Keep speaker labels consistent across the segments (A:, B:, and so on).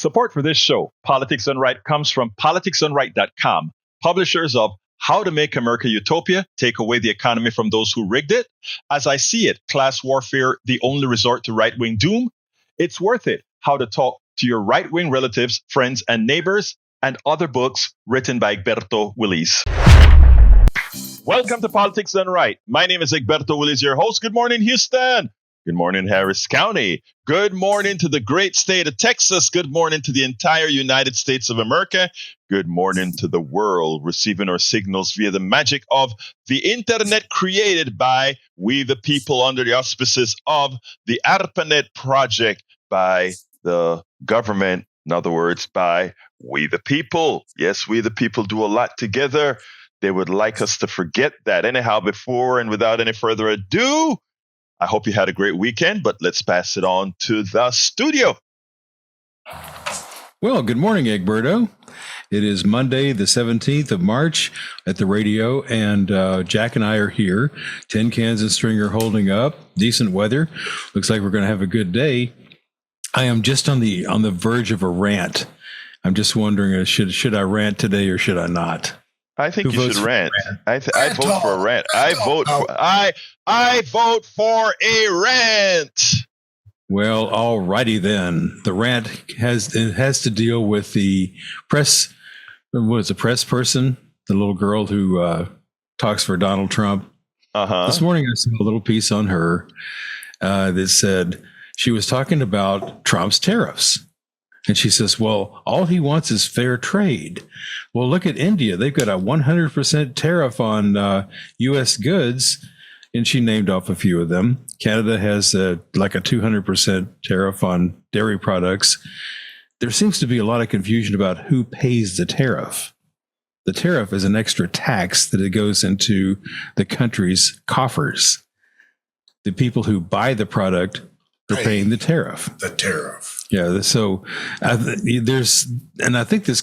A: Support for this show, Politics Done Right, comes from politicsdoneright.com, publishers of How to Make America Utopia, Take Away the Economy from Those Who Rigged It, As I See It, Class Warfare, The Only Resort to Right-Wing Doom, It's Worth It, How to Talk to Your Right-Wing Relatives, Friends, and Neighbors, and other books written by Egberto, Willies. Welcome to Politics Done Right. My name is Egberto, Willies, your host. Good morning, Houston. Good morning, Harris County. Good morning to the great state of Texas. Good morning to the entire United States of America. Good morning to the world, receiving our signals via the magic of the internet created by we the people under the auspices of the ARPANET project by the government. In other words, by we the people. Yes, we the people do a lot together. They would like us to forget that. Anyhow, before and without any further ado, I hope you had a great weekend, but let's pass it on to the studio.
B: Well, good morning, Egberto. It is Monday, the 17th of March at the radio, and Jack and I are here. Tin cans and stringer holding up. Decent weather. Looks like we're going to have a good day. I am just on the verge of a rant. I'm just wondering, should I rant today or should I not?
A: I think you should rant. I vote for a rant. I vote for a rant.
B: Well, all righty then. The rant has to deal with the press. What is a press person? The little girl who talks for Donald Trump. This morning I saw a little piece on her that said she was talking about Trump's tariffs. And she says, well, all he wants is fair trade. Well, look at India. They've got a 100% tariff on U.S. goods. And she named off a few of them. Canada has like a 200% tariff on dairy products. There seems to be a lot of confusion about who pays the tariff. The tariff is an extra tax that it goes into the country's coffers. The people who buy the product are paying the tariff.
C: The tariff.
B: Yeah. So I think this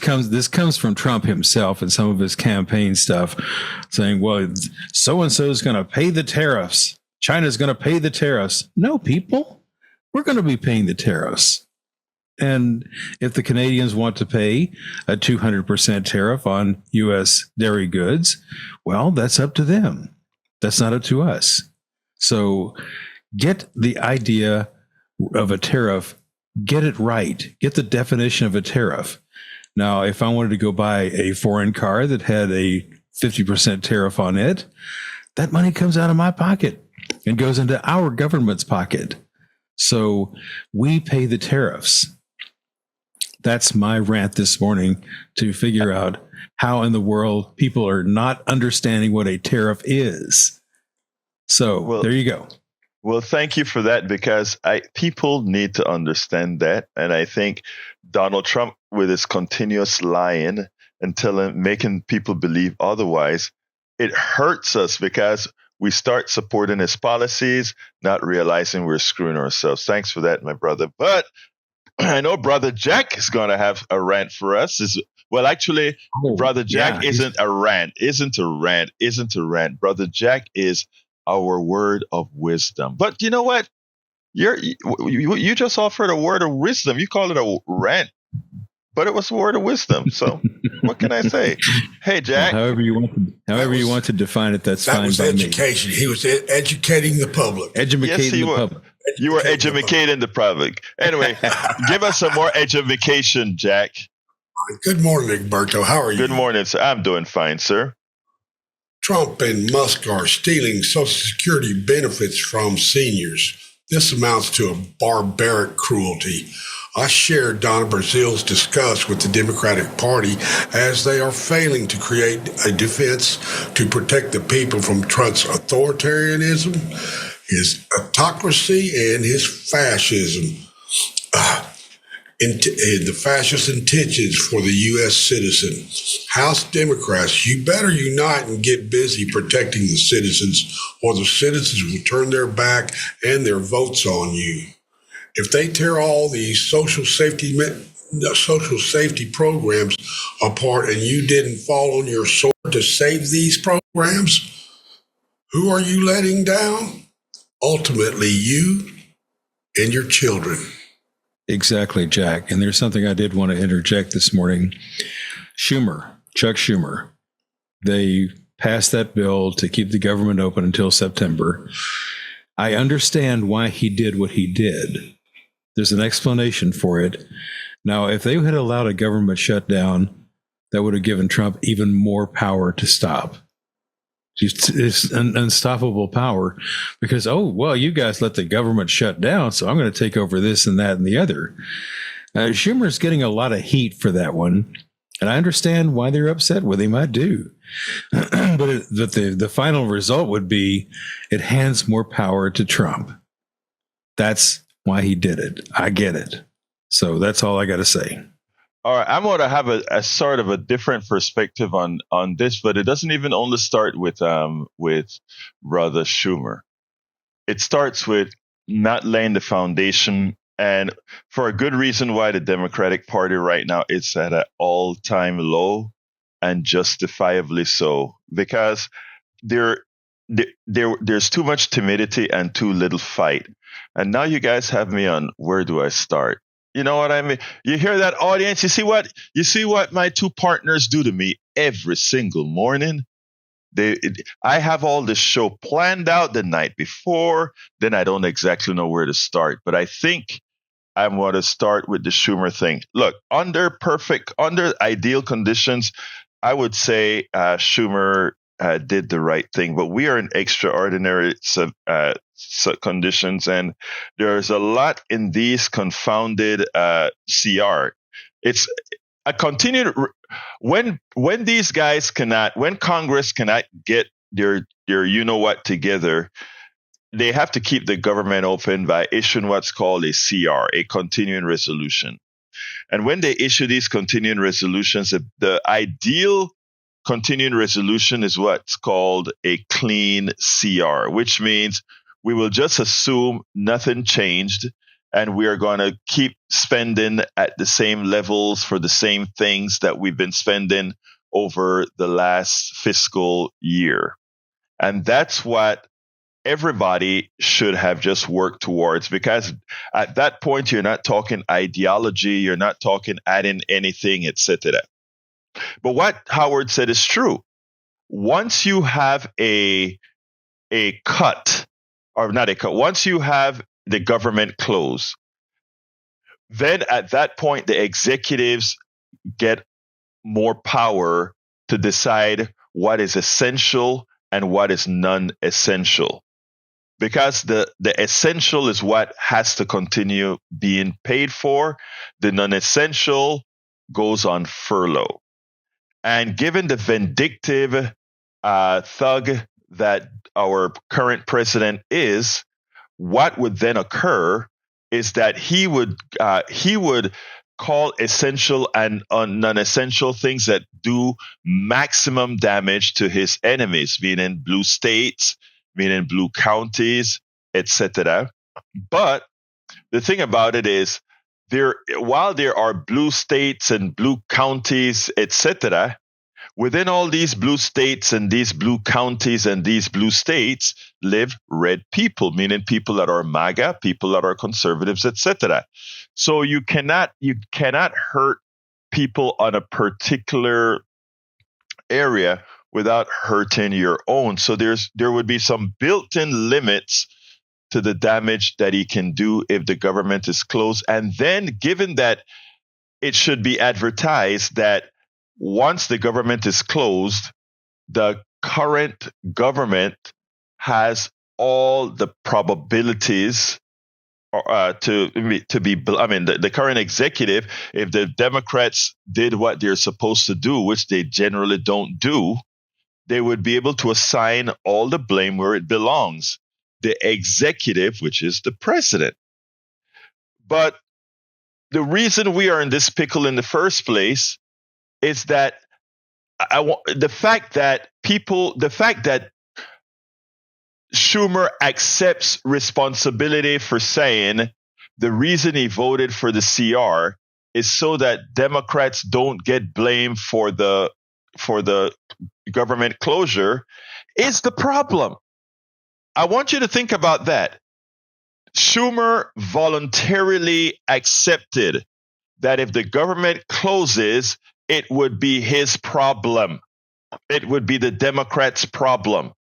B: comes from Trump himself and some of his campaign stuff, saying, "Well, so and so is going to pay the tariffs. China's going to pay the tariffs." No, people, we're going to be paying the tariffs. And if the Canadians want to pay a 200% tariff on U.S. dairy goods, well, that's up to them. That's not up to us. So get the idea of a tariff, get it right, get the definition of a tariff. Now, if I wanted to go buy a foreign car that had a 50% tariff on it, that money comes out of my pocket and goes into our government's pocket. So we pay the tariffs. That's my rant this morning, to figure out how in the world people are not understanding what a tariff is. So there you go.
A: Well, thank you for that, because people need to understand that. And I think Donald Trump, with his continuous lying and making people believe otherwise, it hurts us because we start supporting his policies, not realizing we're screwing ourselves. Thanks for that, my brother. But I know Brother Jack is going to have a rant for us. Brother Jack isn't a rant. Brother Jack is our word of wisdom. But you know what? You just offered a word of wisdom. You called it a rant, but it was a word of wisdom. So what can I say? Hey, Jack.
B: However you want to define it, that's fine by me.
C: That was education. He was educating the public.
B: Educating the public.
A: You were educating the public. Anyway, give us some more education, Jack.
C: Good morning, Egberto. How are you?
A: Good morning, sir. I'm doing fine, sir.
C: Trump and Musk are stealing Social Security benefits from seniors. This amounts to a barbaric cruelty. I share Donna Brazile's disgust with the Democratic Party, as they are failing to create a defense to protect the people from Trump's authoritarianism, his autocracy, and his fascism. The fascist intentions for the U.S. citizen. House Democrats, you better unite and get busy protecting the citizens, or the citizens will turn their back and their votes on you. If they tear all these social safety programs apart and you didn't fall on your sword to save these programs, who are you letting down? Ultimately, you and your children.
B: Exactly, Jack. And there's something I did want to interject this morning. Chuck Schumer, they passed that bill to keep the government open until September. I understand why he did what he did. There's an explanation for it. Now, if they had allowed a government shutdown, that would have given Trump even more power to stop. It's an unstoppable power because, you guys let the government shut down, so I'm going to take over this and that and the other. Schumer's getting a lot of heat for that one, and I understand why they're upset with him. I do. But the final result would be it hands more power to Trump. That's why he did it. I get it. So that's all I got to say.
A: All right, I'm going to have a sort of a different perspective on this, but it doesn't even only start with Brother Schumer. It starts with not laying the foundation, and for a good reason why the Democratic Party right now is at an all-time low, and justifiably so, because there's too much timidity and too little fight. And now you guys have me on where do I start? You know what I mean? You hear that, audience? You see what my two partners do to me every single morning? I have all this show planned out the night before, then I don't exactly know where to start. But I think I'm going to start with the Schumer thing. Look, under ideal conditions, I would say Schumer did the right thing, but we are in extraordinary conditions, and there's a lot in these confounded CR. It's a continued when these guys when Congress cannot get their you know what together, they have to keep the government open by issuing what's called a CR, a continuing resolution. And when they issue these continuing resolutions, the ideal continuing resolution is what's called a clean CR, which means we will just assume nothing changed and we are going to keep spending at the same levels for the same things that we've been spending over the last fiscal year. And that's what everybody should have just worked towards, because at that point, you're not talking ideology, you're not talking adding anything, etc. But what Howard said is true. Once you have a cut, or not a cut, once you have the government close, then at that point, the executives get more power to decide what is essential and what is non-essential. Because the essential is what has to continue being paid for. The non-essential goes on furlough. And given the vindictive thug that our current president is, what would then occur is that he would call essential and non-essential things that do maximum damage to his enemies, meaning blue states, meaning blue counties, etc. But the thing about it is, while there are blue states and blue counties, etc., within all these blue states and these blue counties and these blue states live red people, meaning people that are MAGA, people that are conservatives, etc. So you cannot hurt people on a particular area without hurting your own. So there would be some built-in limits to the damage that he can do if the government is closed. And then, given that it should be advertised that once the government is closed, the current government has all the probabilities to be, the current executive, if the Democrats did what they're supposed to do, which they generally don't do, they would be able to assign all the blame where it belongs, the executive, which is the president. But the reason we are in this pickle in the first place is that the fact that Schumer accepts responsibility for saying the reason he voted for the CR is so that Democrats don't get blamed for the government closure is the problem. I want you to think about that. Schumer voluntarily accepted that if the government closes, it would be his problem. It would be the Democrats' problem.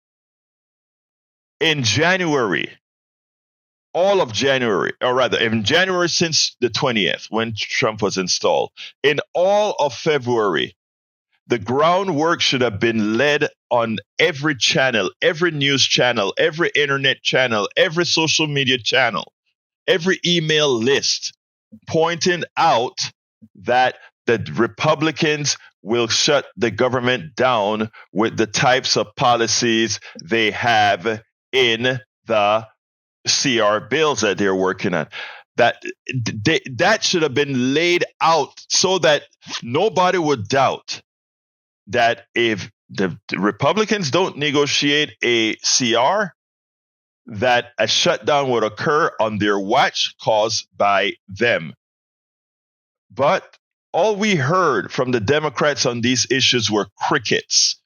A: In January, all of January, or rather, in January since the 20th, when Trump was installed, in all of February, the groundwork should have been led on every channel, every news channel, every internet channel, every social media channel, every email list, pointing out that the Republicans will shut the government down with the types of policies they have in the CR bills that they're working on. That should have been laid out so that nobody would doubt that if the Republicans don't negotiate a CR, that a shutdown would occur on their watch caused by them. But all we heard from the Democrats on these issues were crickets,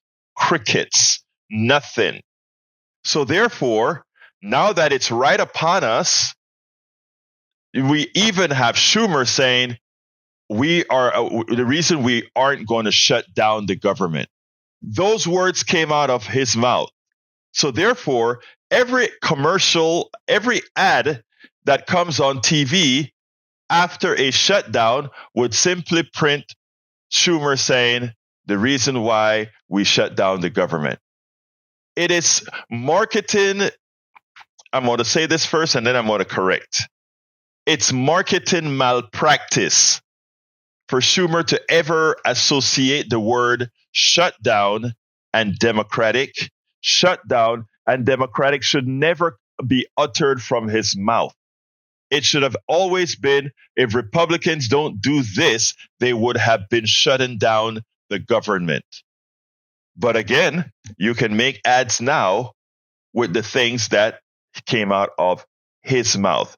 A: nothing. So therefore, now that it's right upon us, we even have Schumer saying, the reason we aren't going to shut down the government. Those words came out of his mouth. So therefore, every commercial, every ad that comes on TV after a shutdown would simply print Schumer saying the reason why we shut down the government. It is marketing. I'm going to say this first and then I'm going to correct. It's marketing malpractice for Schumer to ever associate the word shutdown and democratic. Shutdown and democratic should never be uttered from his mouth. It should have always been, if Republicans don't do this, they would have been shutting down the government. But again, you can make ads now with the things that came out of his mouth.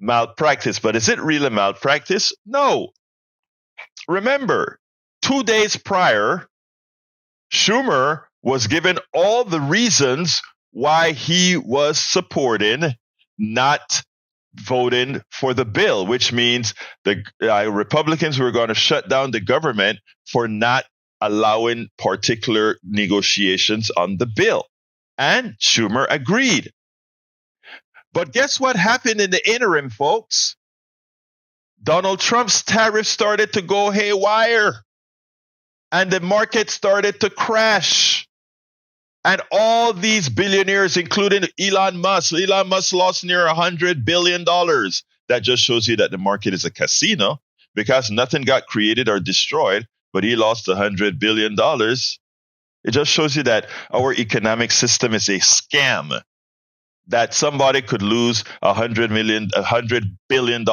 A: Malpractice. But is it really malpractice? No. Remember, 2 days prior, Schumer was given all the reasons why he was supporting not voting for the bill, which means the Republicans were going to shut down the government for not allowing particular negotiations on the bill. And Schumer agreed. But guess what happened in the interim, folks? Donald Trump's tariffs started to go haywire, and the market started to crash. And all these billionaires, including Elon Musk lost near $100 billion. That just shows you that the market is a casino, because nothing got created or destroyed, but he lost $100 billion. It just shows you that our economic system is a scam, that somebody could lose $100 billion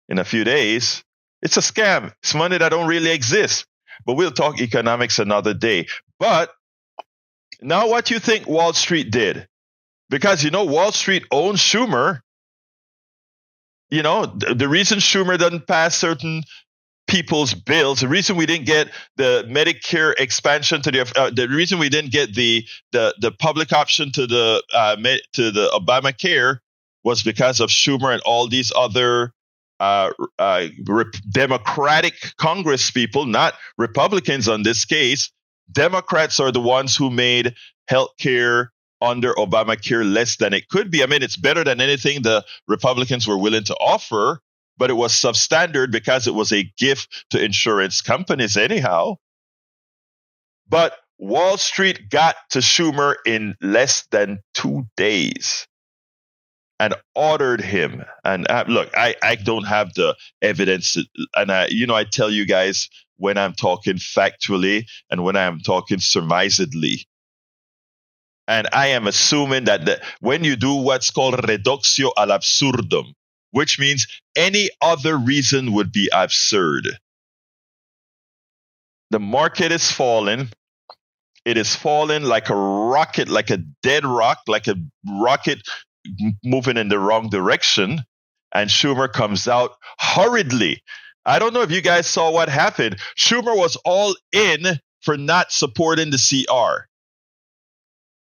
A: in a few days. It's a scam. It's money that don't really exist. But we'll talk economics another day. But now what you think Wall Street did? Because, Wall Street owns Schumer. The reason Schumer doesn't pass certain people's bills, the reason we didn't get the Medicare expansion to the reason we didn't get the public option to the Obamacare was because of Schumer and all these other Democratic Congress people, not Republicans on this case. Democrats are the ones who made healthcare under Obamacare less than it could be. I mean, it's better than anything the Republicans were willing to offer, but it was substandard because it was a gift to insurance companies anyhow. But Wall Street got to Schumer in less than 2 days and ordered him. And look, I don't have the evidence. And I tell you guys when I'm talking factually and when I'm talking surmisedly. And I am assuming that when you do what's called reductio ad absurdum, which means any other reason would be absurd. The market is falling. It is falling like a rocket, like a dead rock, like a rocket moving in the wrong direction. And Schumer comes out hurriedly. I don't know if you guys saw what happened. Schumer was all in for not supporting the CR.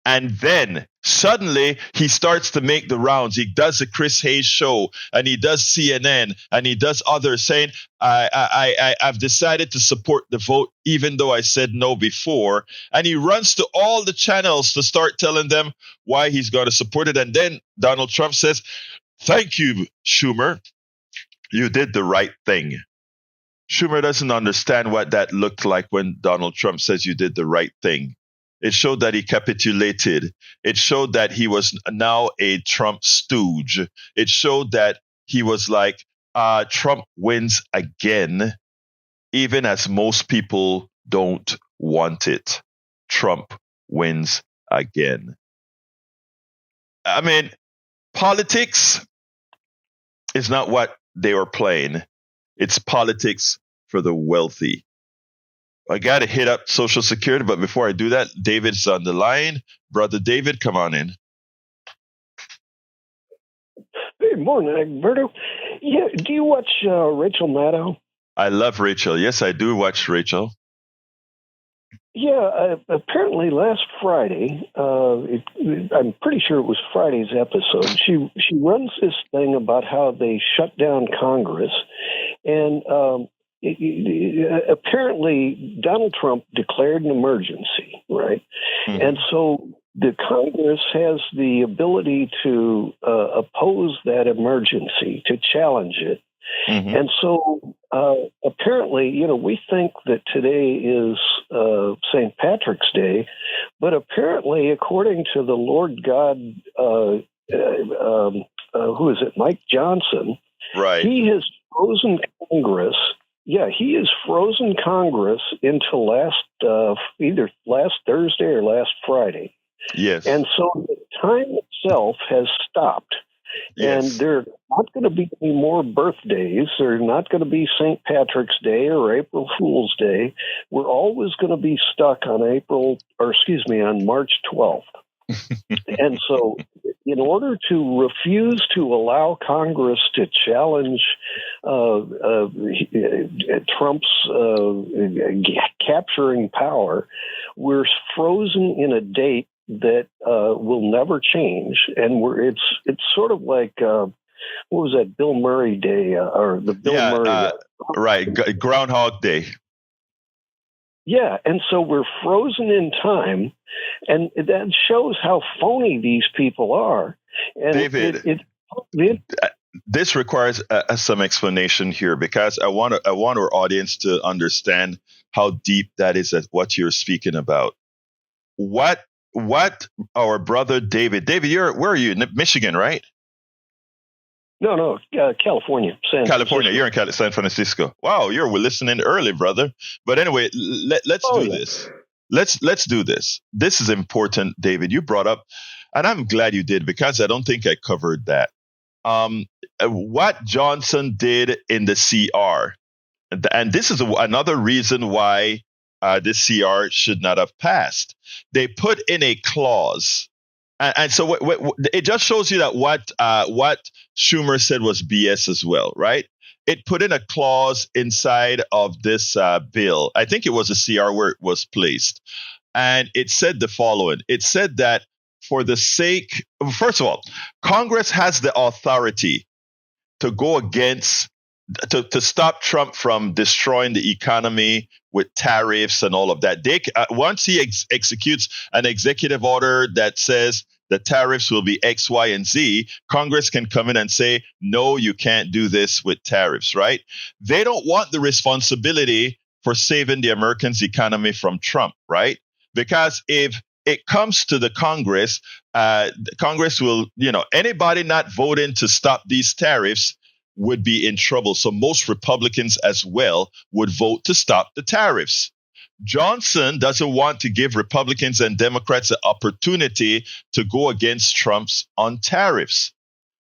A: And then Suddenly, he starts to make the rounds. He does the Chris Hayes show, and he does CNN, and he does others saying, I've decided to support the vote, even though I said no before. And he runs to all the channels to start telling them why he's going to support it. And then Donald Trump says, thank you, Schumer. You did the right thing. Schumer doesn't understand what that looked like when Donald Trump says you did the right thing. It showed that he capitulated. It showed that he was now a Trump stooge. It showed that he was like, Trump wins again, even as most people don't want it. Trump wins again. I mean, politics is not what they were playing. It's politics for the wealthy. I got to hit up Social Security, but before I do that, David's on the line. Brother David, come on in.
D: Good morning, Egberto. Yeah, do you watch Rachel Maddow?
A: I love Rachel. Yes, I do watch Rachel.
D: Yeah, apparently last Friday, I'm pretty sure it was Friday's episode, she runs this thing about how they shut down Congress, and apparently Donald Trump declared an emergency, right? Mm-hmm. And so the Congress has the ability to oppose that emergency, to challenge it. Mm-hmm. And so apparently, we think that today is St. Patrick's Day, but apparently, according to the Lord God, who is it, Mike Johnson,
A: right?
D: He has frozen Congress. Yeah, he has frozen Congress until either last Thursday or last Friday.
A: Yes.
D: And so the time itself has stopped. Yes. And there are not going to be any more birthdays. There are not going to be St. Patrick's Day or April Fool's Day. We're always going to be stuck on on March 12th. And so in order to refuse to allow Congress to challenge Trump's capturing power, we're frozen in a date that will never change, and it's sort of like what was that Bill Murray Day or the Bill Murray
A: right Groundhog Day.
D: Yeah, and so we're frozen in time, and that shows how phony these people are. And
A: David, this requires some explanation here, because I want our audience to understand how deep that is at what you're speaking about. What our brother David, where are you? In Michigan, right?
D: No, California.
A: California. You're in San Francisco. Wow, you're listening early, brother. But anyway, let's do this. Let's do this. This is important, David. You brought up, and I'm glad you did, because I don't think I covered that. What Johnson did in the CR, and this is another reason why this CR should not have passed. They put in a clause. And so it just shows you that what Schumer said was BS as well, right? It put in a clause inside of this bill. I think it was a CR where it was placed. And it said the following. It said that for the sake, first of all, Congress has the authority to go against, to stop Trump from destroying the economy with tariffs and all of that. Once he executes an executive order that says the tariffs will be X, Y, and Z, Congress can come in and say, no, you can't do this with tariffs, right? They don't want the responsibility for saving the Americans' economy from Trump, right? Because if it comes to the Congress, Congress will, anybody not voting to stop these tariffs would be in trouble. So most Republicans as well would vote to stop the tariffs. Johnson doesn't want to give Republicans and Democrats an opportunity to go against Trump's on tariffs.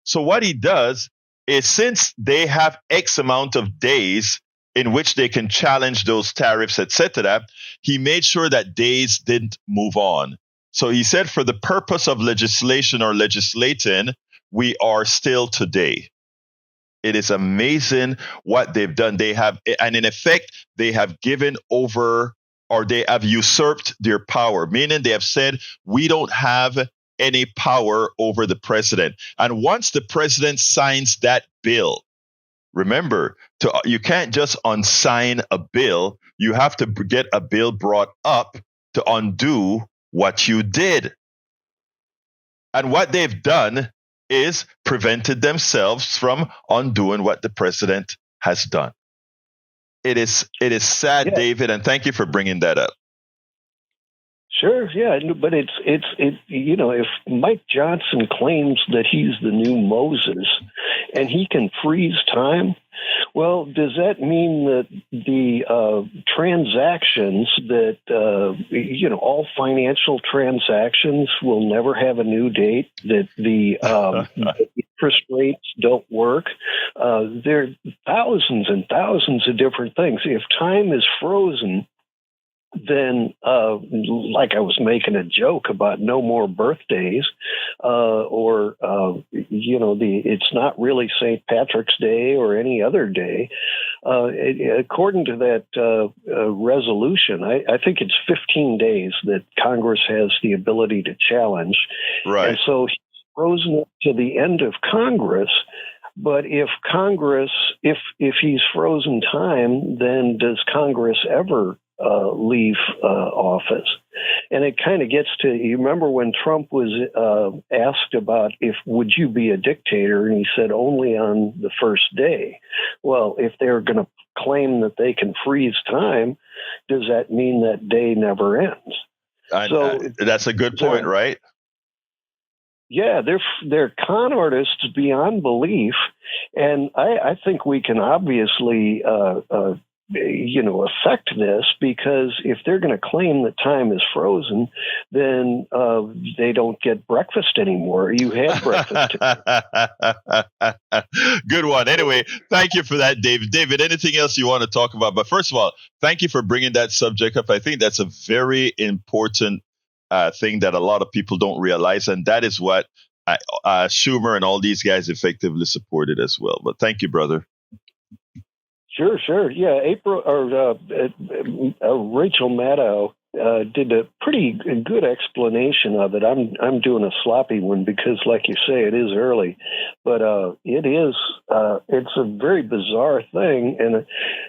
A: So what he does is, since they have X amount of days in which they can challenge those tariffs, etc., he made sure that days didn't move on. So he said, for the purpose of legislation or legislating, we are still today. It is amazing what they've done. And in effect, they have given over, or they have usurped their power, meaning they have said, we don't have any power over the president. And once the president signs that bill, remember, you can't just unsign a bill. You have to get a bill brought up to undo what you did. And what they've done is prevented themselves from undoing what the president has done. It is sad,
D: Yeah.
A: David, and thank you for bringing that up.
D: Sure, yeah, but it's if Mike Johnson claims that he's the new Moses and he can freeze time, well, does that mean that the transactions that all financial transactions will never have a new date? That the interest rates don't work? There are thousands and thousands of different things. If time is frozen, then like I was making a joke about no more birthdays, it's not really St. Patrick's Day or any other day. According to that resolution, I think it's 15 days that Congress has the ability to challenge.
A: Right.
D: And so he's frozen it to the end of Congress. But if he's frozen time, then does Congress ever leave office? And it kind of gets to, you remember when Trump was asked about would you be a dictator, and he said only on the first day. Well, if they're going to claim that they can freeze time, does that mean that day never ends?
A: That's a good point, right?
D: Yeah, they're con artists beyond belief, and I think we can obviously affect this, because if they're going to claim that time is frozen, then they don't get breakfast anymore. You had breakfast.
A: Good one. Anyway, thank you for that, David. David, anything else you want to talk about? But first of all, thank you for bringing that subject up. I think that's a very important thing that a lot of people don't realize, and that is what Schumer and all these guys effectively supported as well. But thank you, brother.
D: Sure. Yeah, Rachel Maddow did a pretty good explanation of it. I'm doing a sloppy one because, like you say, it is early, but it's a very bizarre thing, and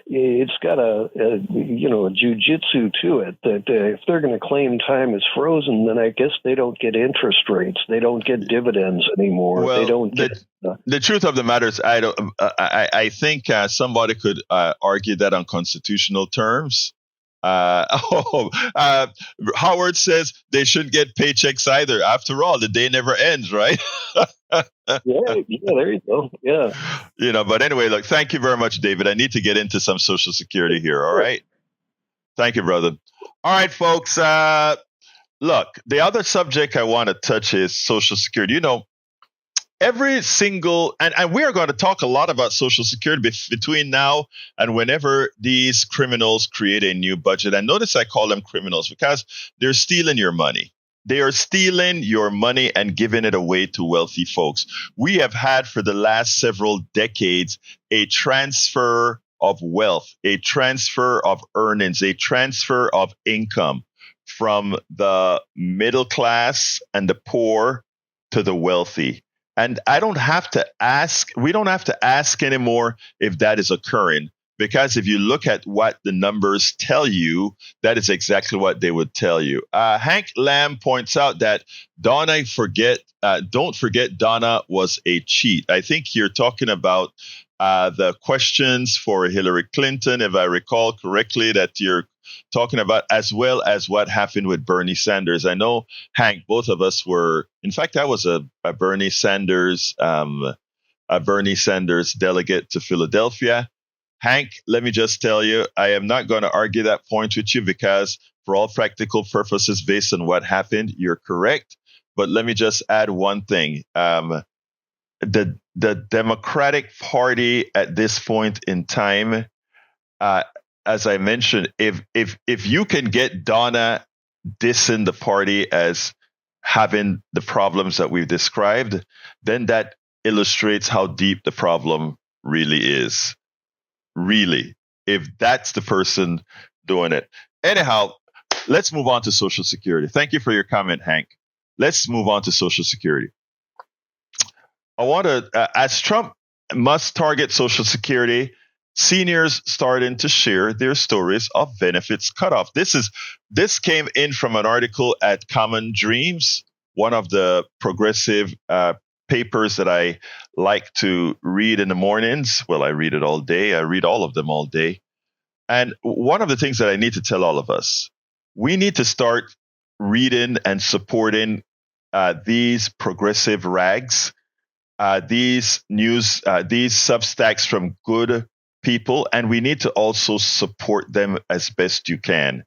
D: it's got a jujitsu to it. That if they're going to claim time is frozen, then I guess they don't get interest rates, they don't get dividends anymore.
A: Well,
D: they don't get.
A: The truth of the matter is, I think somebody could argue that on constitutional terms. Howard says they shouldn't get paychecks either. After all, the day never ends, right?
D: yeah, there you go. Yeah.
A: But anyway, look, thank you very much, David. I need to get into some Social Security here. All right. Thank you, brother. All right, folks. Look, the other subject I want to touch is Social Security. Every single, and we are going to talk a lot about Social Security between now and whenever these criminals create a new budget. And notice I call them criminals because they're stealing your money. They are stealing your money and giving it away to wealthy folks. We have had for the last several decades a transfer of wealth, a transfer of earnings, a transfer of income from the middle class and the poor to the wealthy. And we don't have to ask anymore if that is occurring, because if you look at what the numbers tell you, that is exactly what they would tell you. Hank Lamb points out that don't forget Donna was a cheat. I think you're talking about the questions for Hillary Clinton, if I recall correctly, that you're talking about, as well as what happened with Bernie Sanders. I know, Hank, both of us were, in fact, I was a Bernie Sanders delegate to Philadelphia. Hank, let me just tell you, I am not going to argue that point with you, because for all practical purposes, based on what happened, you're correct. But let me just add one thing. The Democratic Party at this point in time, as I mentioned, if you can get Donna dissing the party as having the problems that we've described, then that illustrates how deep the problem really is. Really, if that's the person doing it. Anyhow, let's move on to Social Security. Thank you for your comment, Hank. let's move on to Social Security. I want to, as Trump must target Social Security, seniors starting to share their stories of benefits cutoff. This came in from an article at Common Dreams, one of the progressive papers that I like to read in the mornings. Well, I read it all day. I read all of them all day. And one of the things that I need to tell all of us, we need to start reading and supporting these progressive rags, these Substacks from good people, and we need to also support them as best you can.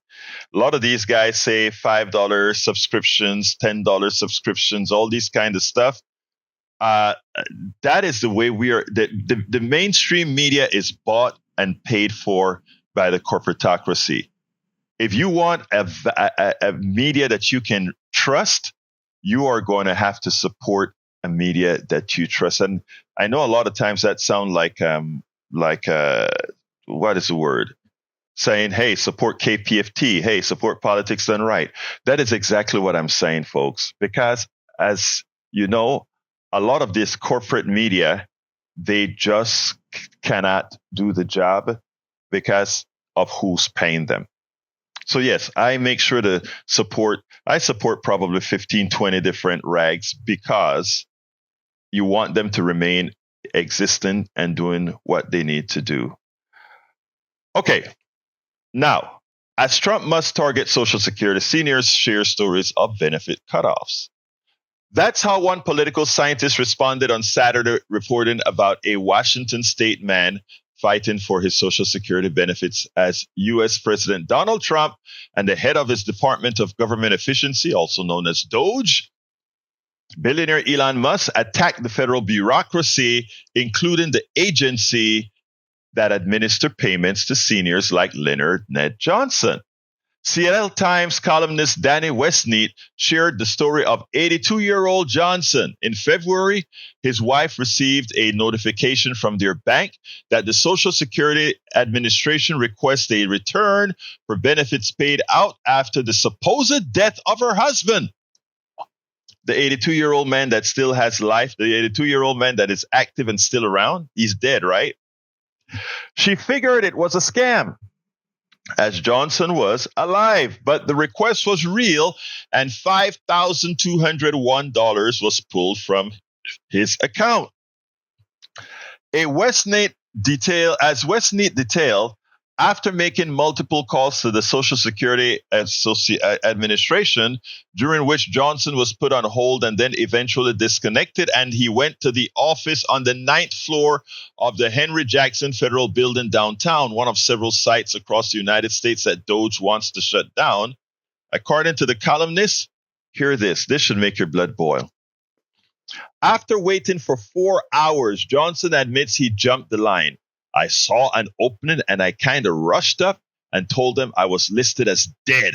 A: A lot of these guys say $5 subscriptions, $10 subscriptions, all these kind of stuff. That is the way we are. The mainstream media is bought and paid for by the corporatocracy. If you want a media that you can trust, you are going to have to support a media that you trust. And I know a lot of times that sound like what is the word? Saying, hey, support KPFT. Hey, support Politics Done Right. That is exactly what I'm saying, folks. Because as you know, a lot of this corporate media, they just cannot do the job because of who's paying them. So yes, I make sure to support probably 15, 20 different rags because you want them to remain existent and doing what they need to do. Okay. Now, as Trump must target Social Security, seniors share stories of benefit cutoffs. That's how one political scientist responded on Saturday, reporting about a Washington state man fighting for his Social Security benefits as U.S. President Donald Trump and the head of his Department of Government Efficiency, also known as DOGE, billionaire Elon Musk, attacked the federal bureaucracy, including the agency that administer payments to seniors like Leonard Ned Johnson. Seattle Times columnist Danny Westneat shared the story of 82-year-old Johnson. In February, his wife received a notification from their bank that the Social Security Administration requests a return for benefits paid out after the supposed death of her husband. The 82-year-old man that still has life, the 82-year-old man that is active and still around, he's dead, right? She figured it was a scam, as Johnson was alive, but the request was real, and $5,201 was pulled from his account. As Westneat detailed, after making multiple calls to the Social Security Administration, during which Johnson was put on hold and then eventually disconnected, and he went to the office on the 9th floor of the Henry Jackson Federal Building downtown, one of several sites across the United States that DOGE wants to shut down. According to the columnist, hear this. This should make your blood boil. After waiting for 4 hours, Johnson admits he jumped the line. I saw an opening and I kind of rushed up and told them I was listed as dead.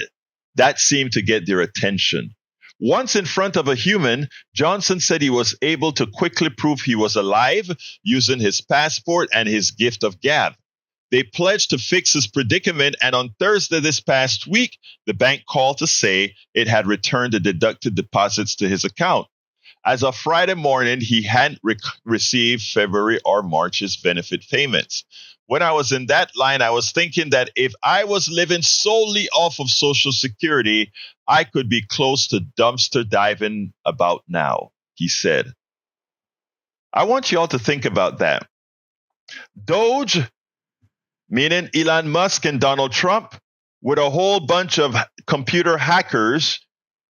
A: That seemed to get their attention. Once in front of a human, Johnson said he was able to quickly prove he was alive using his passport and his gift of gab. They pledged to fix his predicament, and on Thursday this past week, the bank called to say it had returned the deducted deposits to his account. As of Friday morning, he hadn't received February or March's benefit payments. When I was in that line, I was thinking that if I was living solely off of Social Security, I could be close to dumpster diving about now, he said. I want you all to think about that. DOGE, meaning Elon Musk and Donald Trump, with a whole bunch of computer hackers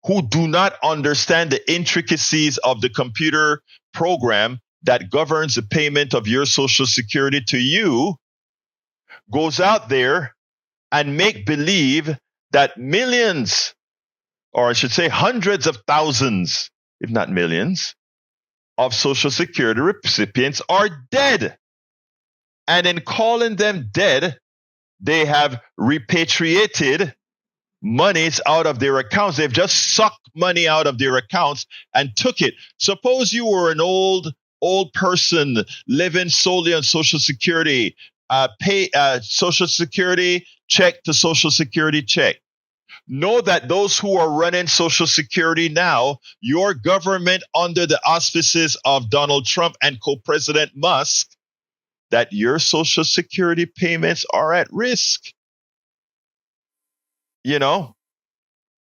A: who do not understand the intricacies of the computer program that governs the payment of your Social Security to you, goes out there and make believe that millions, or I should say hundreds of thousands, if not millions, of Social Security recipients are dead. And in calling them dead, they have repatriated monies out of their accounts. They've just sucked money out of their accounts and took it. Suppose you were an old person living solely on Social Security, pay Social Security check to Social Security check. know that those who are running Social Security now, your government under the auspices of Donald Trump and co-president Musk, that your Social Security payments are at risk. You know,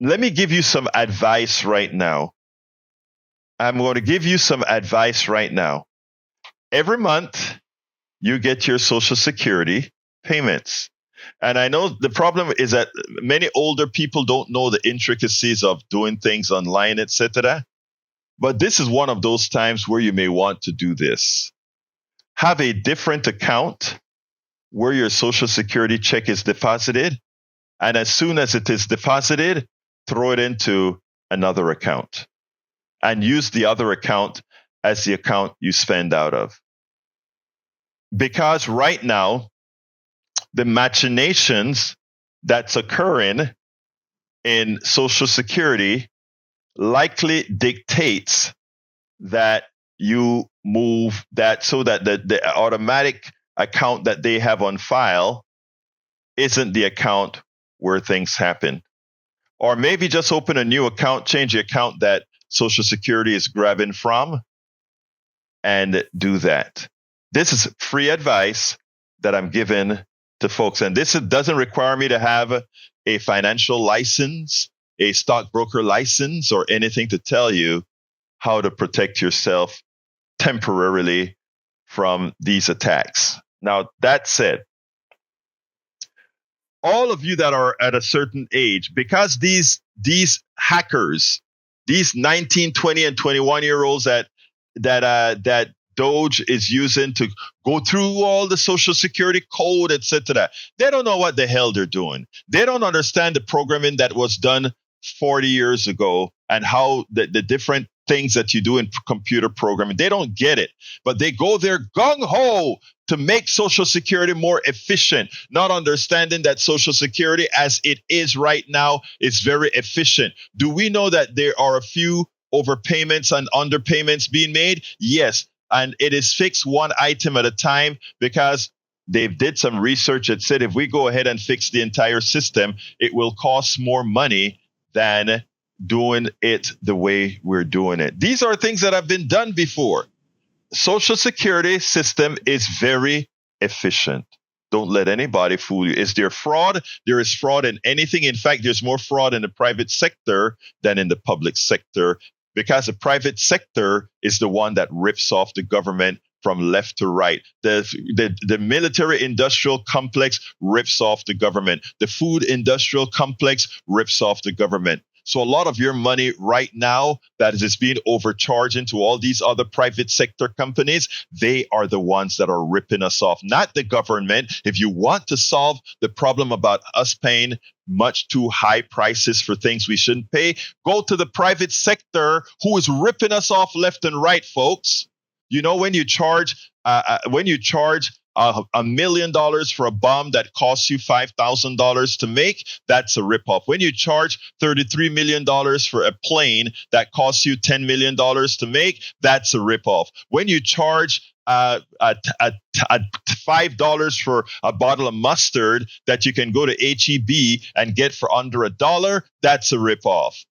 A: let me give you some advice right now. I'm going to give you some advice right now. Every month, you get your Social Security payments. And I know the problem is that many older people don't know the intricacies of doing things online, etc. But this is one of those times where you may want to do this. Have a different account where your Social Security check is deposited. And as soon as it is deposited, throw it into another account and use the other account as the account you spend out of. Because right now, the machinations that's occurring in Social Security likely dictates that you move that so that the automatic account that they have on file isn't the account where things happen. Or maybe just open a new account, change the account that Social Security is grabbing from, and do that. This is free advice that I'm giving to folks. And this doesn't require me to have a financial license, a stockbroker license, or anything to tell you how to protect yourself temporarily from these attacks. Now, that said, all of you that are at a certain age, because these hackers, these 19, 20, and 21-year-olds that Doge is using to go through all the Social Security code, etc., they don't know what the hell they're doing. They don't understand the programming that was done 40 years ago and how the different things that you do in computer programming. They don't get it, but they go there gung-ho to make Social Security more efficient, not understanding that Social Security as it is right now is very efficient. Do we know that there are a few overpayments and underpayments being made? Yes. And it is fixed one item at a time because they did some research that said if we go ahead and fix the entire system, it will cost more money than doing it the way we're doing it. These are things that have been done before. Social Security system is very efficient. Don't let anybody fool you. Is there fraud? There is fraud in anything. In fact, there's more fraud in the private sector than in the public sector, because the private sector is the one that rips off the government from left to right. The military industrial complex rips off the government. The food industrial complex rips off the government. So a lot of your money right now that is being overcharged into all these other private sector companies, they are the ones that are ripping us off, not the government. If you want to solve the problem about us paying much too high prices for things we shouldn't pay, go to the private sector who is ripping us off left and right, folks. You know, when you charge $1 million for a bomb that costs you $5,000 to make, that's a ripoff. When you charge $33 million for a plane that costs you $10 million to make, that's a ripoff. When you charge $5 for a bottle of mustard that you can go to HEB and get for under $1, that's a ripoff.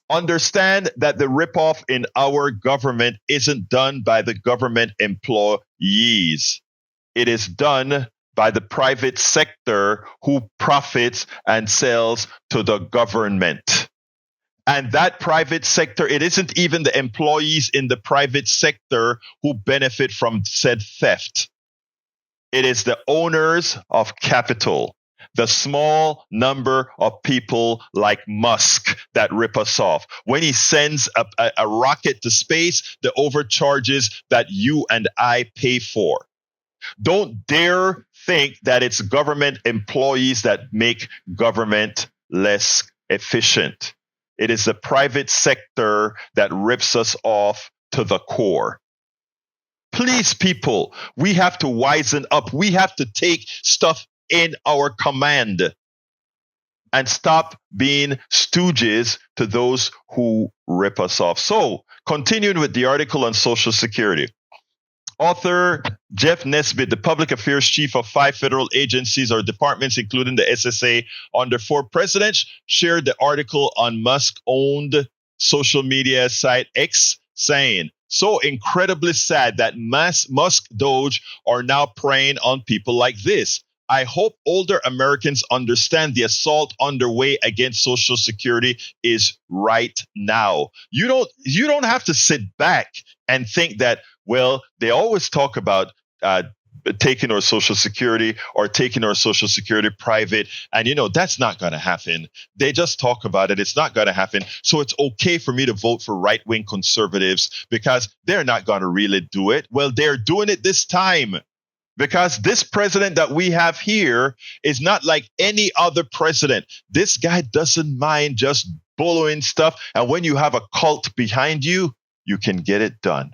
A: Understand that the ripoff in our government isn't done by the government employees. It is done by the private sector who profits and sells to the government. And that private sector, it isn't even the employees in the private sector who benefit from said theft. It is the owners of capital, the small number of people like Musk that rip us off. When he sends a rocket to space, the overcharges that you and I pay for. Don't dare think that it's government employees that make government less efficient. It is the private sector that rips us off to the core. Please, people, we have to wisen up. We have to take stuff in our command and stop being stooges to those who rip us off. So, continuing with the article on Social Security. Author Jeff Nesbitt, the public affairs chief of 5 federal agencies or departments, including the SSA, under 4 presidents, shared the article on Musk-owned social media site X, saying, "So incredibly sad that Musk Doge are now preying on people like this. I hope older Americans understand the assault underway against Social Security is right now." You don't have to sit back and think that, well, they always talk about taking our Social Security or taking our Social Security private. And, that's not going to happen. They just talk about it. It's not going to happen. So it's okay for me to vote for right-wing conservatives because they're not going to really do it. Well, they're doing it this time. Because this president that we have here is not like any other president. This guy doesn't mind just blowing stuff. And when you have a cult behind you, you can get it done.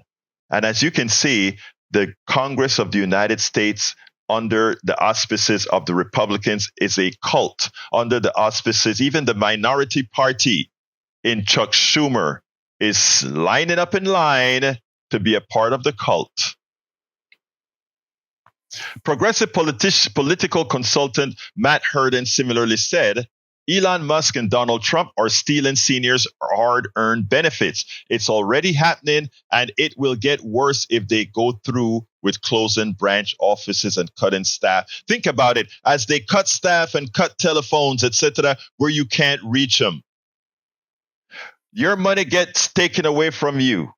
A: And as you can see, the Congress of the United States, under the auspices of the Republicans, is a cult. Under the auspices, even the minority party in Chuck Schumer is lining up in line to be a part of the cult. Progressive political consultant Matt Hurden similarly said, Elon Musk and Donald Trump are stealing seniors' hard-earned benefits. It's already happening, and it will get worse if they go through with closing branch offices and cutting staff. Think about it. As they cut staff and cut telephones, etc., where you can't reach them, your money gets taken away from you.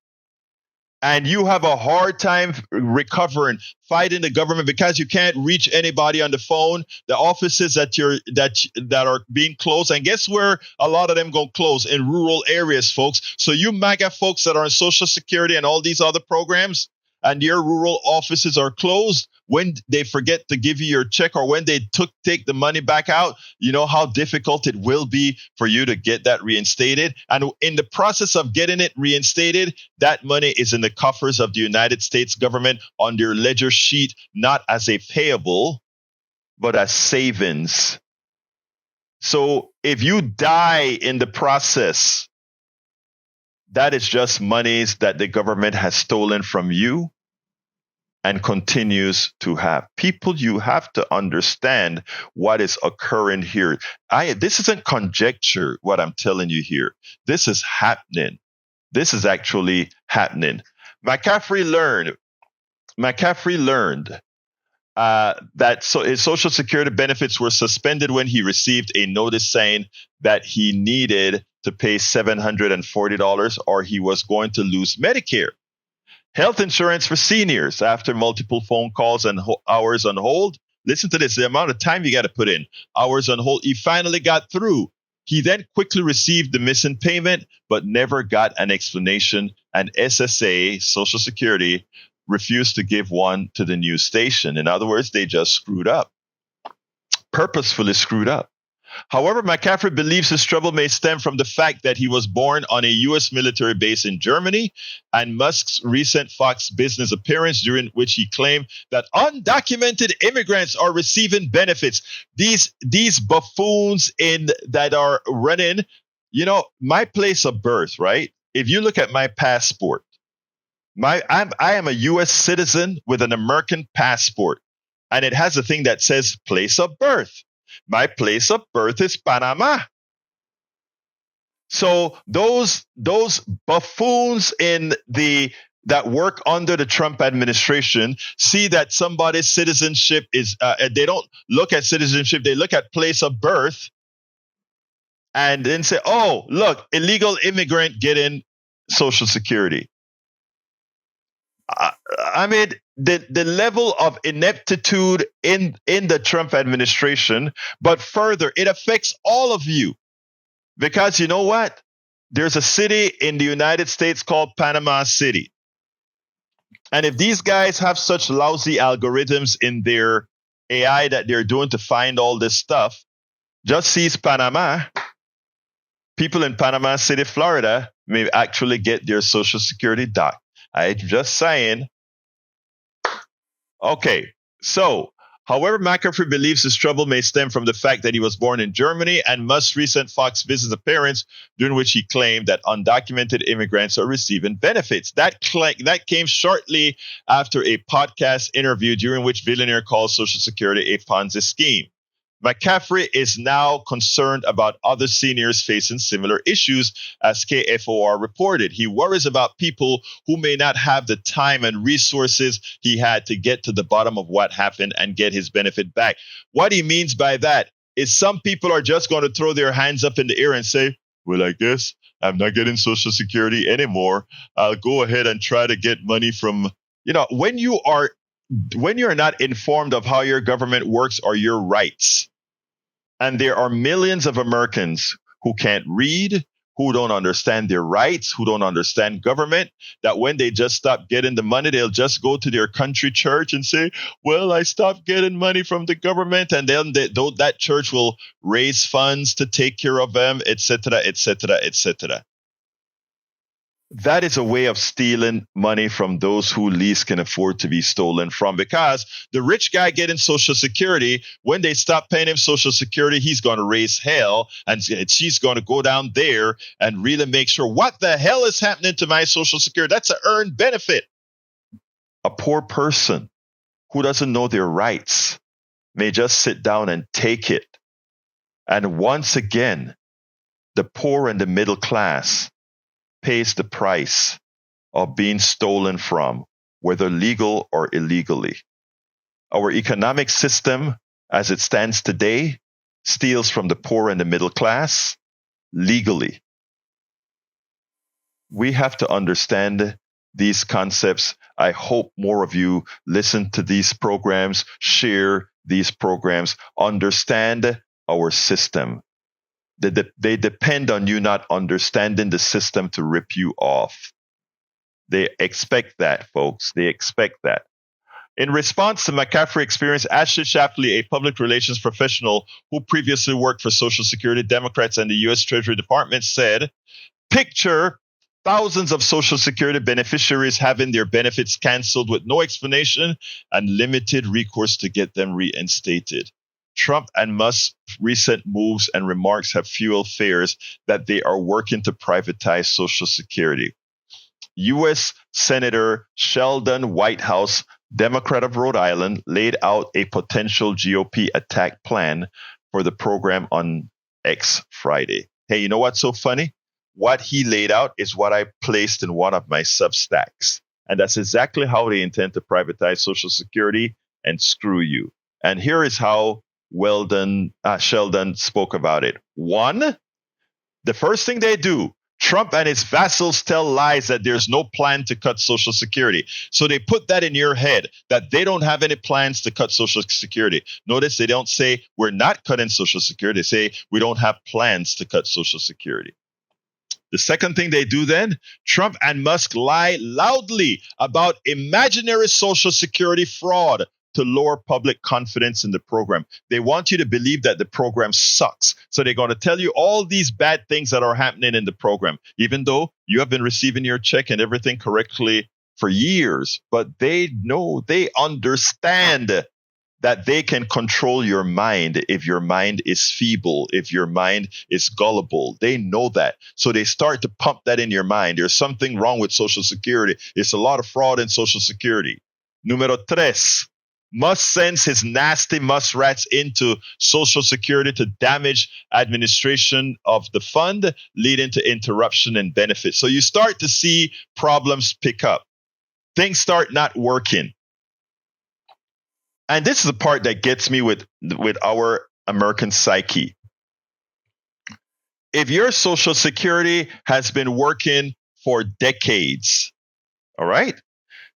A: And you have a hard time recovering, fighting the government because you can't reach anybody on the phone. The offices that are being closed, and guess where a lot of them go close? In rural areas, folks. So you MAGA folks that are on Social Security and all these other programs, and your rural offices are closed, when they forget to give you your check or when they take the money back out, you know how difficult it will be for you to get that reinstated. And in the process of getting it reinstated, that money is in the coffers of the United States government on their ledger sheet, not as a payable, but as savings. So if you die in the process, that is just monies that the government has stolen from you and continues to have. People, you have to understand what is occurring here. This isn't conjecture, what I'm telling you here. This is happening. This is actually happening. McCaffrey learned that his Social Security benefits were suspended when he received a notice saying that he needed to pay $740 or he was going to lose Medicare. Health insurance for seniors after multiple phone calls and hours on hold. Listen to this, the amount of time you got to put in. Hours on hold. He finally got through. He then quickly received the missing payment, but never got an explanation. And SSA, Social Security, refused to give one to the news station. In other words, they just screwed up. Purposefully screwed up. However, McCaffrey believes his trouble may stem from the fact that he was born on a U.S. military base in Germany and Musk's recent Fox Business appearance during which he claimed that undocumented immigrants are receiving benefits. These buffoons that are running, my place of birth, right? If you look at my passport, I am a U.S. citizen with an American passport, and it has a thing that says place of birth. My place of birth is Panama. So those buffoons that work under the Trump administration see that somebody's citizenship is they don't look at citizenship, they look at place of birth and then say, oh, look, illegal immigrant getting Social Security. I mean, the level of ineptitude in the Trump administration, but further, it affects all of you. Because you know what? There's a city in the United States called Panama City. And if these guys have such lousy algorithms in their AI that they're doing to find all this stuff, just seize Panama. People in Panama City, Florida, may actually get their Social Security doc. I'm just saying. Okay, so However, McCaffrey believes his trouble may stem from the fact that he was born in Germany and Musk's recent Fox Business appearance, during which he claimed that undocumented immigrants are receiving benefits. That came shortly after a podcast interview during which billionaire called Social Security a Ponzi scheme. McCaffrey is now concerned about other seniors facing similar issues, as KFOR reported. He worries about people who may not have the time and resources he had to get to the bottom of what happened and get his benefit back. What he means by that is some people are just going to throw their hands up in the air and say, well, I guess I'm not getting Social Security anymore. I'll go ahead and try to get money from, when you're not informed of how your government works or your rights. And there are millions of Americans who can't read, who don't understand their rights, who don't understand government, that when they just stop getting the money, they'll just go to their country church and say, well, I stopped getting money from the government. And then that church will raise funds to take care of them, et cetera, et cetera, et cetera. That is a way of stealing money from those who least can afford to be stolen from, because the rich guy getting Social Security, when they stop paying him Social Security, he's going to raise hell, and she's going to go down there and really make sure, what the hell is happening to my Social Security? That's an earned benefit. A poor person who doesn't know their rights may just sit down and take it. And once again, the poor and the middle class pays the price of being stolen from, whether legal or illegally. Our economic system, as it stands today, steals from the poor and the middle class legally. We have to understand these concepts. I hope more of you listen to these programs, share these programs, understand our system. They depend on you not understanding the system to rip you off. They expect that, folks. They expect that. In response to McCaffrey's experience, Ashley Shapley, a public relations professional who previously worked for Social Security Democrats and the U.S. Treasury Department, said, picture thousands of Social Security beneficiaries having their benefits canceled with no explanation and limited recourse to get them reinstated. Trump and Musk's recent moves and remarks have fueled fears that they are working to privatize Social Security. U.S. Senator Sheldon Whitehouse, Democrat of Rhode Island, laid out a potential GOP attack plan for the program on X Friday. Hey, you know what's so funny? What he laid out is what I placed in one of my Substacks. And that's exactly how they intend to privatize Social Security and screw you. And here is how Sheldon spoke about it. One, the first thing they do, Trump and his vassals tell lies that there's no plan to cut Social Security. So they put that in your head, that they don't have any plans to cut Social Security. Notice they don't say we're not cutting Social Security. They say we don't have plans to cut Social Security. The second thing they do then, Trump and Musk lie loudly about imaginary Social Security fraud to lower public confidence in the program. They want you to believe that the program sucks. So they're going to tell you all these bad things that are happening in the program, even though you have been receiving your check and everything correctly for years. But they understand that they can control your mind if your mind is feeble, if your mind is gullible. They know that. So they start to pump that in your mind. There's something wrong with Social Security. It's a lot of fraud in Social Security. Número tres. Musk sends his nasty muskrats into Social Security to damage administration of the fund, leading to interruption in benefits. So you start to see problems pick up. Things start not working. And this is the part that gets me with our American psyche. If your Social Security has been working for decades, all right?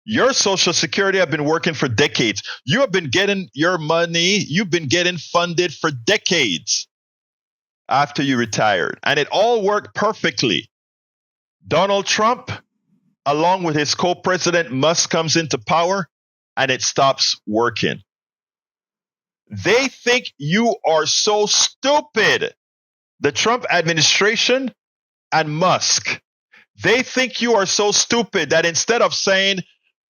A: Your Social Security have been working for decades. You have been getting your money. You've been getting funded for decades after you retired. And it all worked perfectly. Donald Trump, along with his co-president Musk, comes into power and it stops working. They think you are so stupid. The Trump administration and Musk, they think you are so stupid that instead of saying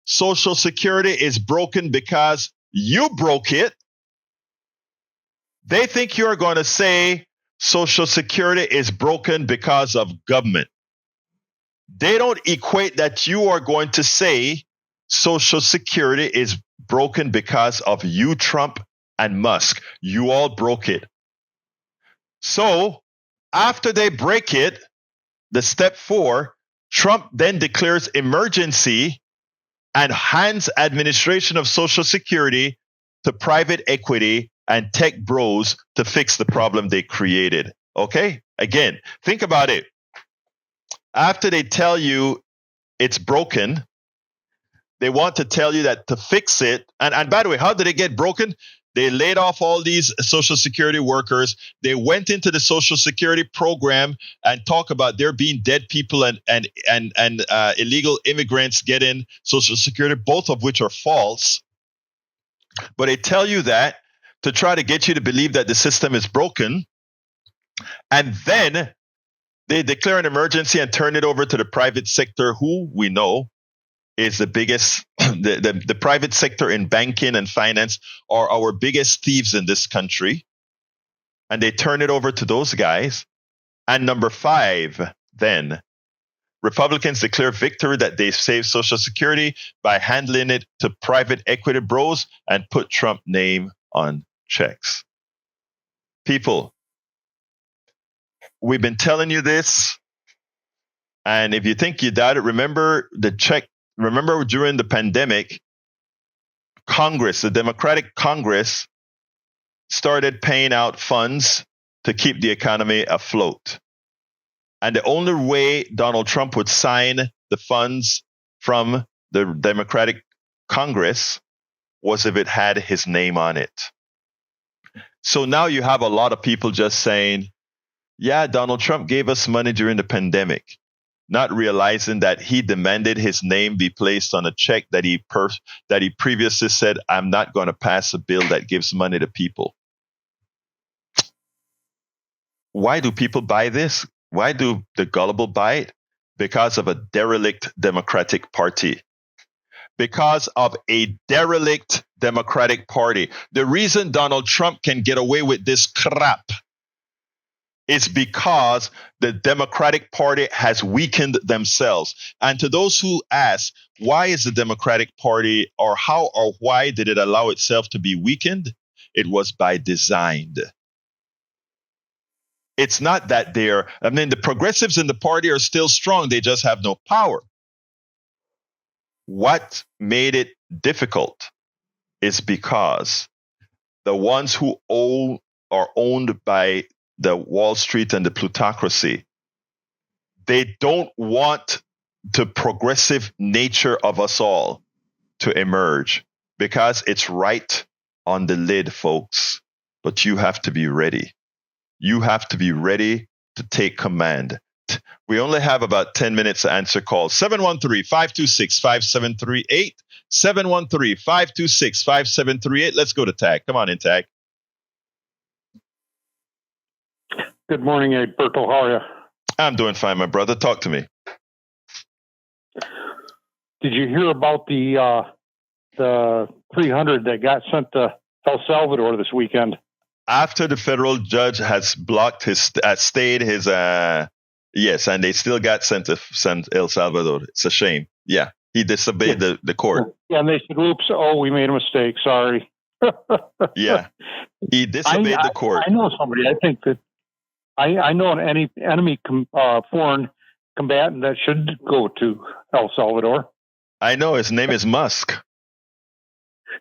A: Social Security is broken because you broke it, They think you're going to say Social Security is broken because of government. They don't equate that you are going to say Social Security is broken because of you, Trump and Musk. You all broke it. So after they break it, the step 4, Trump then declares emergency and hands administration of Social Security to private equity and tech bros to fix the problem they created. Okay? Again, think about it. After they tell you it's broken, they want to tell you that to fix it. And by the way, how did it get broken? They laid off all these Social Security workers. They went into the Social Security program and talk about there being dead people and illegal immigrants getting Social Security, both of which are false. But they tell you that to try to get you to believe that the system is broken. And then they declare an emergency and turn it over to the private sector, who we know is the biggest, the private sector in banking and finance are our biggest thieves in this country. And they turn it over to those guys. And number 5, then, Republicans declare victory that they saved Social Security by handling it to private equity bros and put Trump's name on checks. People, we've been telling you this. And if you think you doubt it, remember during the pandemic, Congress, the Democratic Congress, started paying out funds to keep the economy afloat. And the only way Donald Trump would sign the funds from the Democratic Congress was if it had his name on it. So now you have a lot of people just saying, yeah, Donald Trump gave us money during the pandemic, not realizing that he demanded his name be placed on a check that he previously said, I'm not going to pass a bill that gives money to people. Why do people buy this? Why do the gullible buy it? Because of a derelict Democratic Party. Because of a derelict Democratic Party. The reason Donald Trump can get away with this crap is because the Democratic Party has weakened themselves. And to those who ask, why is the Democratic Party, or how or why did it allow itself to be weakened? It was by design. It's not that the progressives in the party are still strong. They just have no power. What made it difficult is because the ones who are owned by the Wall Street and the plutocracy, they don't want the progressive nature of us all to emerge because it's right on the lid, folks. But you have to be ready. You have to be ready to take command. We only have about 10 minutes to answer calls. 713-526-5738. 713-526-5738. Let's go to Tag. Come on in, Tag.
E: Good morning, Egberto. How are you?
A: I'm doing fine, my brother. Talk to me.
E: Did you hear about the 300 that got sent to El Salvador this weekend?
A: After the federal judge has stayed his, yes, and they still got sent to El Salvador. It's a shame. Yeah, he disobeyed the court. Yeah,
E: and they said, oops, we made a mistake. Sorry.
A: Yeah, he disobeyed the court.
E: I know somebody. I think that I know an enemy foreign combatant that should go to El Salvador.
A: I know. His name is Musk.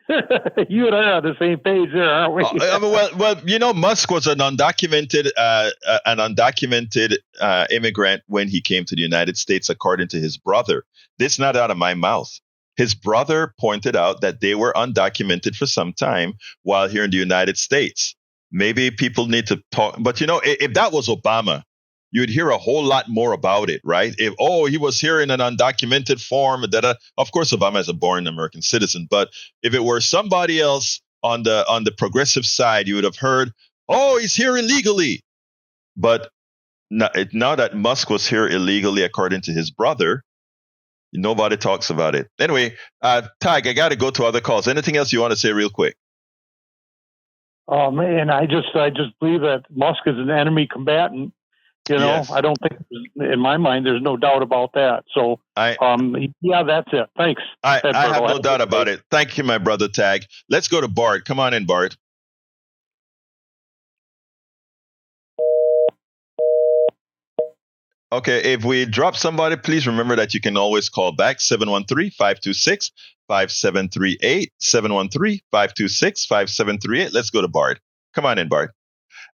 E: You and I are on the same page there, aren't we?
A: Well, Musk was an undocumented immigrant when he came to the United States, according to his brother. This is not out of my mouth. His brother pointed out that they were undocumented for some time while here in the United States. Maybe people need to talk, but if that was Obama, you'd hear a whole lot more about it, right? If he was here in an undocumented form, of course Obama is a born American citizen, but if it were somebody else on the progressive side, you would have heard, he's here illegally. But now that Musk was here illegally, according to his brother, nobody talks about it. Anyway, Tag, I got to go to other calls. Anything else you want to say real quick?
E: And I just believe that Musk is an enemy combatant.
A: Yes.
E: I don't think, in my mind, there's no doubt about that. So, yeah, that's it. Thanks.
A: I have
E: Egberto.
A: no doubt about it. Thank you, my brother Tag. Let's go to Bart. Come on in, Bart. Okay, if we drop somebody, please remember that you can always call back 713-526-5738, 713-526-5738. Let's go to Bart. Come on in, Bart.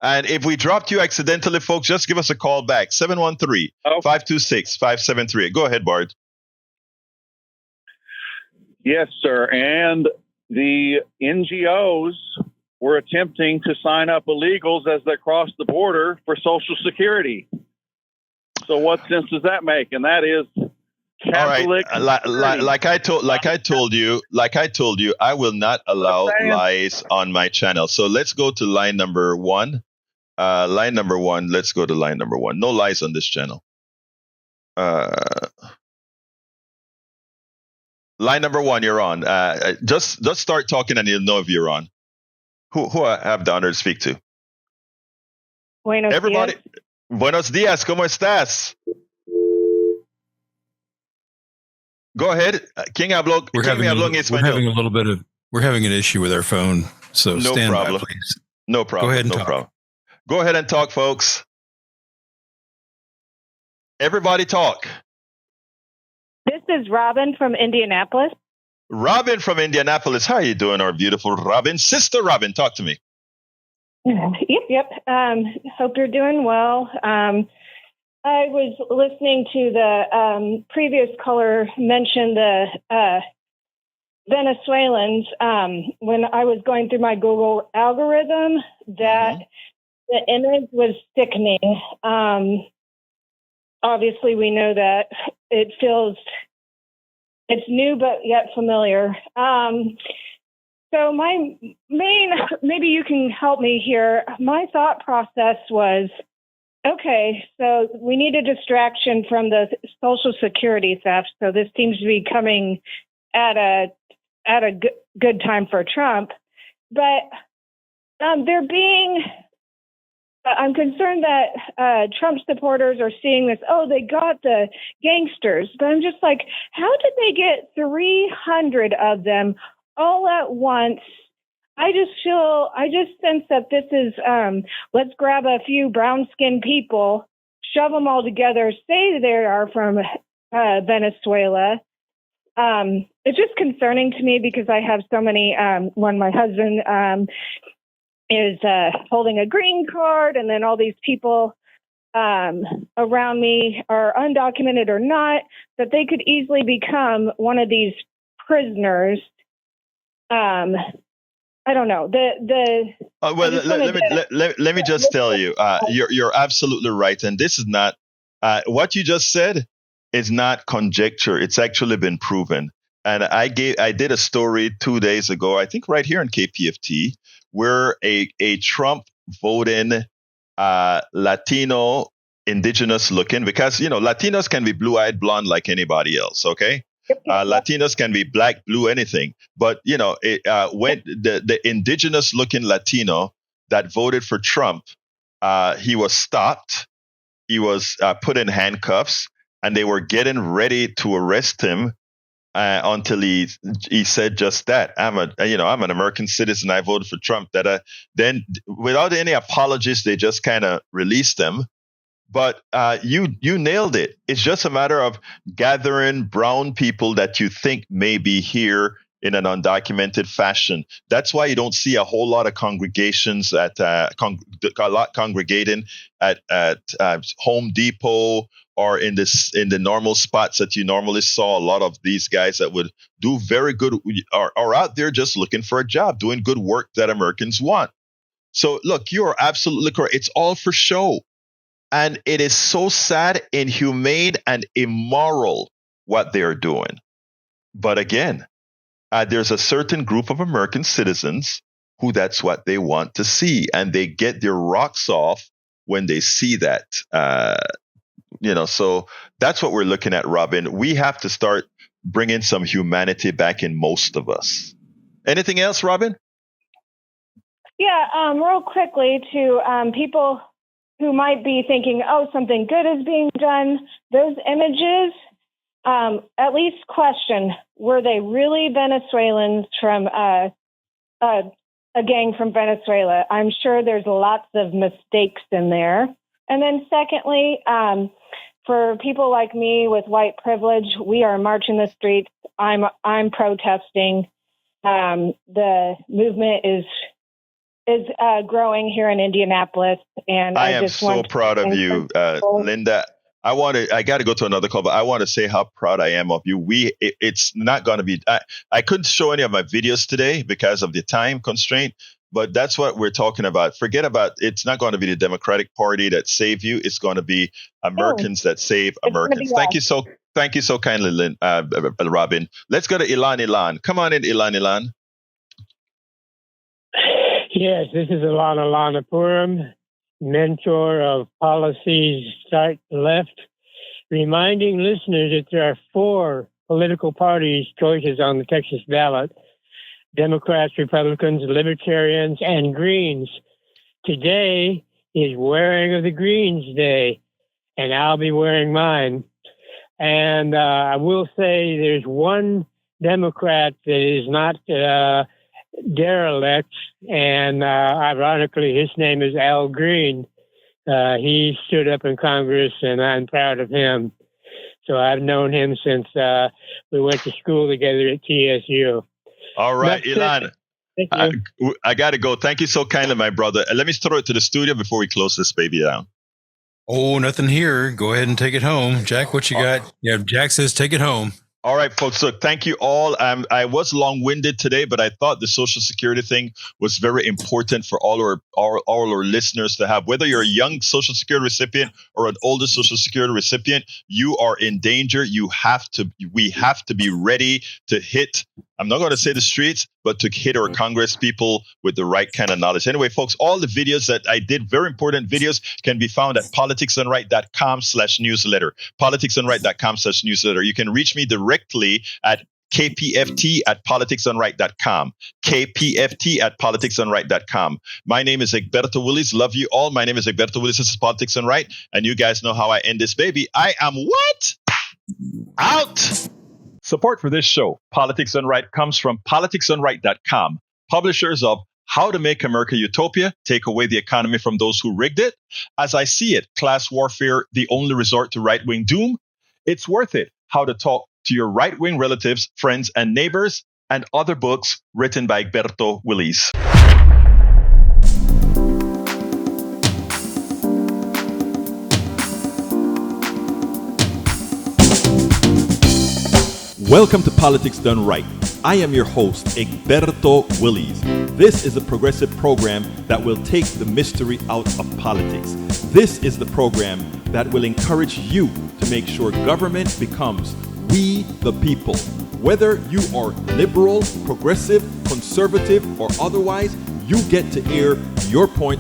A: And if we dropped you accidentally, folks, just give us a call back, 713-526-5738. Go ahead, Bart.
F: Yes, sir. And the NGOs were attempting to sign up illegals as they crossed the border for Social Security. So what sense does that make? And that is Catholic.
A: All right. Like I told you, I will not allow lies on my channel. So let's go to line number one. Let's go to line number one. No lies on this channel. Line number one, you're on. Just start talking and you'll know if you're on. Who I have the honor to speak to? Everybody.
G: Días.
A: Buenos días, ¿cómo estás? Go ahead. ¿Quién habló?
B: We're having an issue with our phone, so
A: No
B: stand
A: problem.
B: by, please.
A: No problem.
B: Go ahead and
A: no
B: talk.
A: problem. Go ahead and talk, folks. Everybody talk.
G: This is Robin from Indianapolis.
A: Robin from Indianapolis. How are you doing, our beautiful Robin? Sister Robin, talk to me.
G: Yep. Hope you're doing well. I was listening to the previous caller mention the Venezuelans when I was going through my Google algorithm that the image was sickening. Obviously, we know that it's new but yet familiar. So my maybe you can help me here. My thought process was, okay, so we need a distraction from the Social Security theft. So this seems to be coming at a good time for Trump. But I'm concerned that Trump supporters are seeing this. Oh, they got the gangsters. But I'm just like, how did they get 300 of them all at once? I just sense that this is, let's grab a few brown-skinned people, shove them all together, say they are from Venezuela. It's just concerning to me because I have so many, when my husband is holding a green card, and then all these people around me are undocumented or not, that they could easily become one of these prisoners. I don't know.
A: Let me just tell you, you're absolutely right, and this is not what you just said is not conjecture. It's actually been proven. And I did a story 2 days ago, I think right here in KPFT, where a Trump voting Latino, indigenous looking, because Latinos can be blue-eyed blonde like anybody else. Okay. Latinos can be black, blue, anything. But, when the indigenous looking Latino that voted for Trump, he was stopped. He was put in handcuffs, and they were getting ready to arrest him until he said just that. I'm an American citizen. I voted for Trump. Then without any apologies, they just kind of released him. But you nailed it. It's just a matter of gathering brown people that you think may be here in an undocumented fashion. That's why you don't see a whole lot of congregations congregating at Home Depot or in the normal spots that you normally saw. A lot of these guys that would do very good are out there just looking for a job, doing good work that Americans want. So look, you are absolutely correct. It's all for show. And it is so sad, inhumane, and immoral what they're doing. But again, there's a certain group of American citizens who that's what they want to see. And they get their rocks off when they see that. So that's what we're looking at, Robin. We have to start bringing some humanity back in most of us. Anything else, Robin?
G: Yeah, real quickly to people who might be thinking, oh, something good is being done. Those images, at least question, were they really Venezuelans from a gang from Venezuela? I'm sure there's lots of mistakes in there. And then secondly, for people like me with white privilege, we are marching the streets. I'm protesting. The movement is growing here in Indianapolis, and
A: I am so proud of you, Linda. I got to go to another call, but I want to say how proud I am of you. It's not going to be. I couldn't show any of my videos today because of the time constraint. But that's what we're talking about. Forget about, it's not going to be the Democratic Party that save you. It's going to be Americans that save Americans. Thank you so kindly, Robin. Let's go to Ilan. Come on in, Ilan.
H: Yes, this is Ilan Purim, mentor of Policies Start Left, reminding listeners that there are 4 political parties choices on the Texas ballot: Democrats, Republicans, Libertarians, and Greens. Today is Wearing of the Greens Day, and I'll be wearing mine. And I will say there's one Democrat that is not derelict, and ironically, his name is Al Green. He stood up in Congress, and I'm proud of him. So I've known him since we went to school together at TSU.
A: All right, Ilan, I got to go. Thank you so kindly, my brother. Let me throw it to the studio before we close this baby down.
B: Oh, nothing here. Go ahead and take it home. Jack, what you got? Yeah, Jack says take it home.
A: All right, folks. Look, thank you all. I was long-winded today, but I thought the Social Security thing was very important for all our listeners to have. Whether you're a young Social Security recipient or an older Social Security recipient, you are in danger. We have to be ready to hit. I'm not going to say the streets, but to hit our Congress people with the right kind of knowledge. Anyway, folks, all the videos that I did, very important videos, can be found at politicsdoneright.com/newsletter. Politicsdoneright.com/newsletter. You can reach me directly at kpft@politicsdoneright.com. kpft@politicsdoneright.com. My name is Egberto Willies. Love you all. My name is Egberto Willies. This is Politics Done Right. And you guys know how I end this baby. I am what? Out. Support for this show, Politics Done Right, comes from politicsdoneright.com, publishers of How to Make America Utopia, Take Away the Economy from Those Who Rigged It, As I See It, Class Warfare, The Only Resort to Right-Wing Doom, It's Worth It, How to Talk to Your Right-Wing Relatives, Friends, and Neighbors, and other books written by Egberto Willies. Welcome to Politics Done Right. I am your host, Egberto Willies. This is a progressive program that will take the mystery out of politics. This is the program that will encourage you to make sure government becomes we the people. Whether you are liberal, progressive, conservative, or otherwise, you get to air your point